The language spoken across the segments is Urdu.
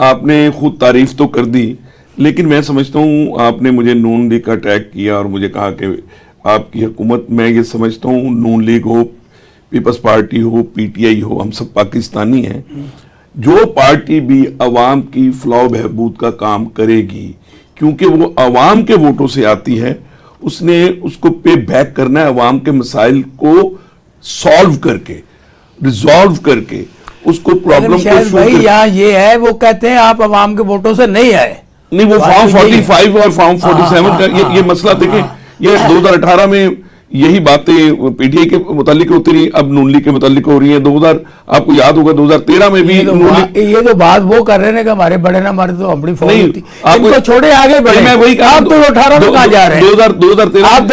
آپ نے خود تعریف تو کر دی، لیکن میں سمجھتا ہوں آپ نے مجھے نون لیگ کا اٹیک کیا اور مجھے کہا کہ آپ کی حکومت، میں یہ سمجھتا ہوں نون لیگ ہو، پیپلز پارٹی ہو، پی ٹی آئی ہو، ہم سب پاکستانی ہیں. جو پارٹی بھی عوام کی فلاح و بہبود کا کام کرے گی، کیونکہ وہ عوام کے ووٹوں سے آتی ہے، اس نے اس کو پے بیک کرنا ہے عوام کے مسائل کو سالو کر کے، ریزالو کر کے اس کو پرابلم کو بھائی یہاں یہ ہے، وہ کہتے ہیں آپ عوام کے ووٹوں سے نہیں آئے. نہیں، وہ فارم 45 اور فارم 47 کا یہ مسئلہ دیکھیں، یہ 2018 میں یہی باتیں پی ٹی آئی کے متعلق ہوتی رہی، اب نون لیگ کے متعلق ہو رہی ہیں. آپ کو یاد ہوگا 2013 میں بھی یہ تو بات وہ کر رہے ہیں کہ ہمارے بڑے نا ہمارے تو اپنی فوج ہوتی، ان کو چھوڑے آگے بڑھے. میں وہی کہا، آپ 2018 میں کہاں جا رہے ہیں؟ 2013 آپ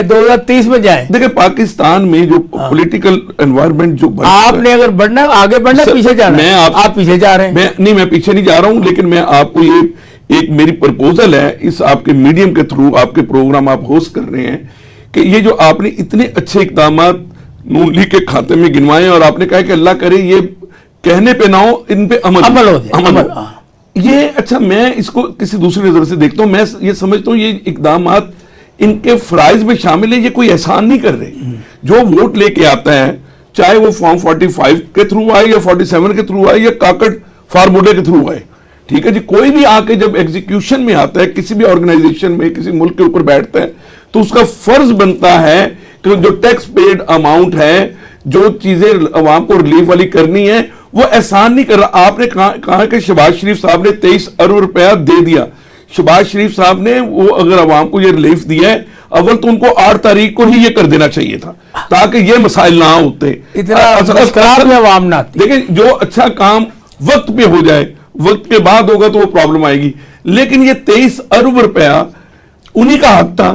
2030 میں جائیں. دیکھیں پاکستان میں جو پولیٹیکل انوائرمنٹ جو آپ نے اگر بڑھنا آگے بڑھنا پیچھے جانا ہے، آپ پیچھے جا رہے ہیں. نہیں، میں پیچھے نہیں جا رہا ہوں، لیکن میں آپ کو یہ ایک میری پرپوزل ہے اس آپ کے میڈیم کے تھرو، آپ کے پروگرام آپ ہوسٹ کر رہے ہیں، کہ یہ جو آپ نے اتنے اچھے اقدامات نون لیگ کے کھاتے میں گنوائے اور آپ نے کہا کہ اللہ کرے یہ کہنے پہ نہ ہو، ان پہ عمل ہو. یہ اچھا، میں اس کو کسی دوسری نظر سے دیکھتا ہوں. میں یہ سمجھتا ہوں یہ اقدامات ان کے فرائض میں شامل ہیں، یہ کوئی احسان نہیں کر رہے. جو ووٹ لے کے آتا ہے، چاہے وہ فارم 45 کے تھرو آئے یا 47 کے تھرو آئے یا کاکڑ فارموڈے کے تھرو آئے، ٹھیک ہے جی، کوئی بھی آ کے جب ایگزیکیوشن میں آتا ہے کسی بھی آرگنائزیشن میں، کسی ملک کے اوپر بیٹھتا ہے، تو اس کا فرض بنتا ہے کہ جو ٹیکس پیڈ اماؤنٹ ہے، جو چیزیں عوام کو ریلیف والی کرنی ہے، وہ احسان نہیں کر رہا. آپ نے کہا کہ شہباز شریف صاحب نے 23 ارب روپیہ دے دیا. شہباز شریف صاحب نے وہ اگر عوام کو یہ ریلیف دیا ہے، اول تو ان کو 8 تاریخ کو ہی یہ کر دینا چاہیے تھا تاکہ یہ مسائل نہ ہوتے، میں عوام نہ آتی. دیکھیں جو اچھا کام وقت پہ ہو جائے، وقت کے بعد ہوگا تو وہ پرابلم آئے گی. لیکن یہ 23 ارب روپیہ انہی کا حق تھا،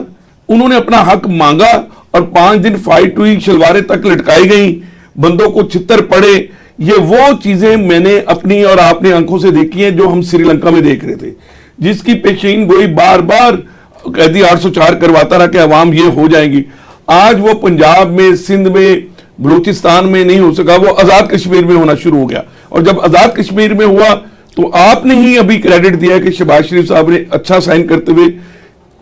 انہوں نے اپنا حق مانگا اور 5 دن فائٹ ہوئی، شلواریں تک لٹکائی گئیں، بندوں کو چھتر پڑے. یہ وہ چیزیں میں نے اپنی اور آپ نے آنکھوں سے دیکھی ہیں جو ہم سری لنکا میں دیکھ رہے تھے، جس کی پیشین گوئی بار بار قیدی 804 کرواتا رہا کہ عوام یہ ہو جائیں گی. آج وہ پنجاب میں، سندھ میں، بلوچستان میں نہیں ہو سکا، وہ آزاد کشمیر میں ہونا شروع ہو گیا. اور جب آزاد کشمیر میں ہوا تو آپ نے ہی ابھی کریڈٹ دیا کہ شہباز شریف صاحب نے اچھا سائن کرتے ہوئے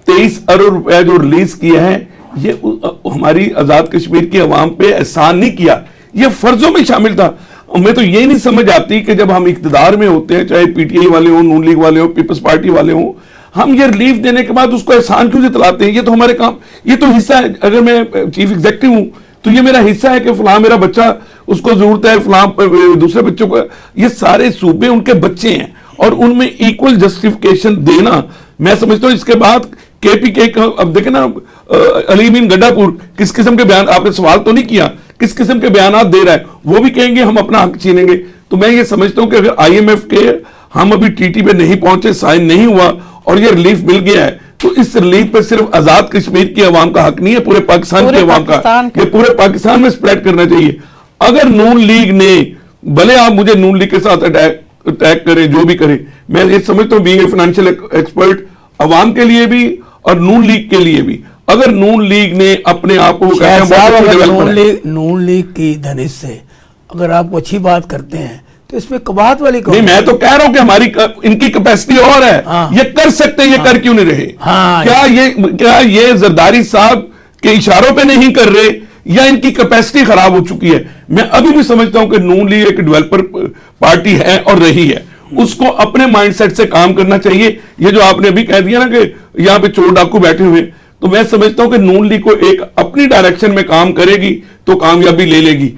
23 ارب روپے جو ریلیز کیا ہے، یہ ہماری آزاد کشمیر کی عوام پہ احسان نہیں کیا، یہ فرضوں میں شامل تھا. میں تو یہ نہیں سمجھ آتی کہ جب ہم اقتدار میں ہوتے ہیں، چاہے پی ٹی آئی والے ہوں، نون لیگ والے ہوں، پیپلز پارٹی والے ہوں، ہم یہ ریلیف دینے کے بعد اس کو احسان کیوں جتلاتے ہیں؟ یہ تو ہمارے کام، یہ تو حصہ ہے. اگر میں چیف ایگزیکٹو ہوں تو یہ میرا حصہ ہے کہ فلاں میرا بچہ، اس کو ضرورت ہے، فلاں دوسرے بچوں کو. یہ سارے صوبے ان کے بچے ہیں اور ان میں ایکول جسٹیفیکیشن دینا، میں سمجھتا ہوں. اس کے بعد کے پی کے، اب دیکھیں نا علی امین گڈا پور کس قسم کے بیان، آپ نے سوال تو نہیں کیا، کس قسم کے بیانات دے رہا ہے، وہ بھی کہیں گے ہم اپنا حق چھینیں گے. تو میں یہ سمجھتا ہوں کہ اگر آئی ایم ایف کے ہم ابھی ٹی ٹی پہ نہیں پہنچے، سائن نہیں ہوا اور یہ ریلیف مل گیا ہے، تو اس ریلیف پہ صرف آزاد کشمیر کی عوام کا حق نہیں ہے، پورے پاکستان کی عوام کا، یہ پورے پاکستان میں سپریڈ کرنا چاہیے. اگر نون لیگ نے، بھلے آپ مجھے نون لیگ کے ساتھ اٹیک کریں، جو بھی کریں، میں یہ سمجھتا ہوں بینگ اے فائنینشیل ایکسپرٹ، عوام کے لیے بھی اور نون لیگ کے لیے بھی، اگر نون لیگ نے اپنے آپ کو نون لیگ کی دھنش سے اگر آپ کو اچھی بات کرتے ہیں تو اس میں قباحت والی نہیں، میں تو کہہ رہا ہوں کہ ہماری ان کی کیپیسٹی اور ہے، یہ کر سکتے ہیں، یہ کر کیوں نہیں رہے؟ کیا یہ زرداری صاحب کے اشاروں پہ نہیں کر رہے یا ان کی کیپیسٹی خراب ہو چکی ہے؟ میں ابھی بھی سمجھتا ہوں کہ نون لیگ ایک ڈیولپر پارٹی ہے اور رہی ہے، اس کو اپنے مائنڈ سیٹ سے کام کرنا چاہیے. یہ جو آپ نے ابھی کہہ دیا نا کہ یہاں پہ چور ڈاکو بیٹھے ہوئے، تو میں سمجھتا ہوں کہ نون لیگ کو ایک اپنی ڈائریکشن میں کام کرے گی تو کامیابی لے لے گی.